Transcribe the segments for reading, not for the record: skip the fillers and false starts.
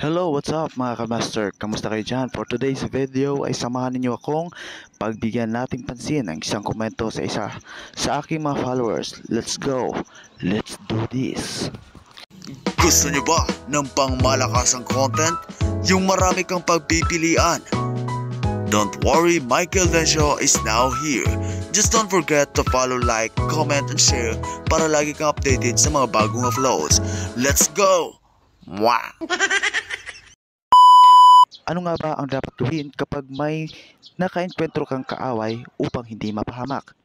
Hello, what's up mga kamaster? Kamusta kayo dyan? For today's video ay samahan ninyo akong pagbigyan nating pansin ang isang komento sa aking mga followers. Let's go! Let's do this! Gusto nyo ba ng pangmalakasang content? Yung marami kang pagpipilian? Don't worry, Michael Vencio is now here. Just don't forget to follow, like, comment, and share para lagi kang updated sa mga bagong uploads. Let's go! Mwah! Ano nga ba ang dapat gawin kapag may nakaenkwentro kang kaaway upang hindi mapahamak?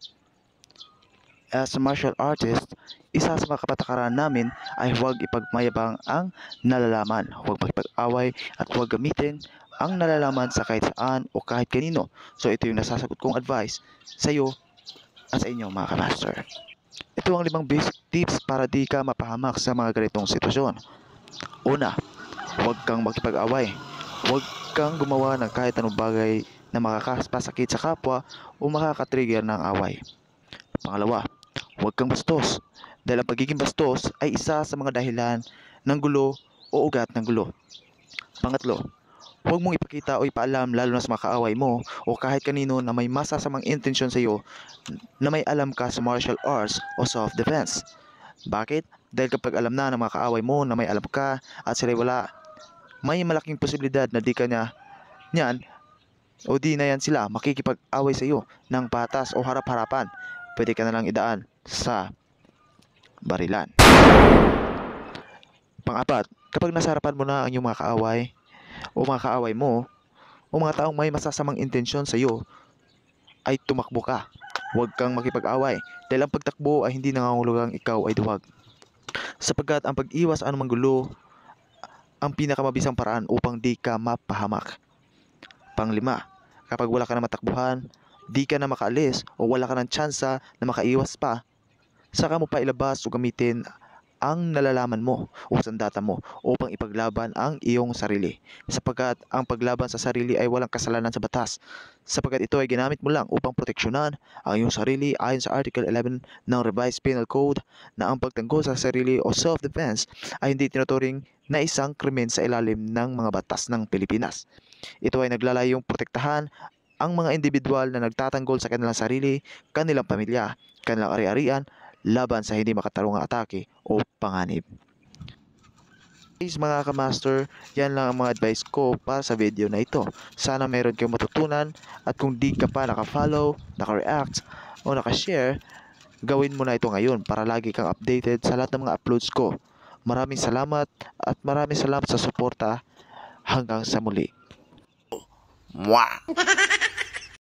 As a martial artist, isa sa mga kapatakaran namin ay huwag ipagmayabang ang nalalaman, huwag makipag-away at huwag gamitin ang nalalaman sa kahit saan o kahit kanino. So ito yung nasasagot kong advice sa iyo at sa inyo mga kamaster. Ito ang 5 basic tips para di ka mapahamak sa mga ganitong sitwasyon. Una, huwag kang makipag-away. Huwag kang gumawa ng kahit anong bagay na makakapasakit sa kapwa o makakatrigger ng away. Pangalawa, huwag kang bastos. Dahil ang pagiging bastos ay isa sa mga dahilan ng gulo o ugat ng gulo. Pangatlo, huwag mong ipakita o ipaalam lalo na sa mga kaaway mo o kahit kanino na may masasamang intensyon sa iyo na may alam ka sa martial arts o self-defense. Bakit? Dahil kapag alam na ng mga kaaway mo na may alam ka at sila'y wala, may malaking posibilidad na di ka niyan o di na yan sila makikipag-away sa iyo ng patas o harap-harapan. Pwede ka na lang idaan sa barilan. Pang-apat, kapag nasa harapan mo na ang iyong mga kaaway o mga kaaway mo o mga taong may masasamang intensyon sa iyo, ay tumakbo ka. Huwag kang makipag-away dahil ang pagtakbo ay hindi nangangahulugang ikaw ay duwag. Sapagkat ang pag-iwas anumang gulo ang pinakamabisang paraan upang di ka mapahamak. Pang-5, kapag wala ka na matakbuhan, di ka na makaalis o wala ka ng tsansa na makaiwas pa, saka mo pa ilabas o gamitin ang nalalaman mo o sandata mo upang ipaglaban ang iyong sarili. Sapagkat ang paglaban sa sarili ay walang kasalanan sa batas. Sapagkat ito ay ginamit mo lang upang proteksyonan ang iyong sarili ayon sa Article 11 ng Revised Penal Code na ang pagtanggol sa sarili o self-defense ay hindi tinuturing na isang krimen sa ilalim ng mga batas ng Pilipinas. Ito ay naglalayong protektahan ang mga individual na nagtatanggol sa kanilang sarili, kanilang pamilya, kanilang ari-arian, laban sa hindi makatarungang atake o panganib. Guys, mga kamaster, yan lang ang mga advice ko para sa video na ito. Sana meron kayong matutunan at kung di ka pa naka-follow, naka-react o naka-share, gawin mo na ito ngayon para lagi kang updated sa lahat ng mga uploads ko. Maraming salamat sa suporta. Hanggang sa muli. Mwah!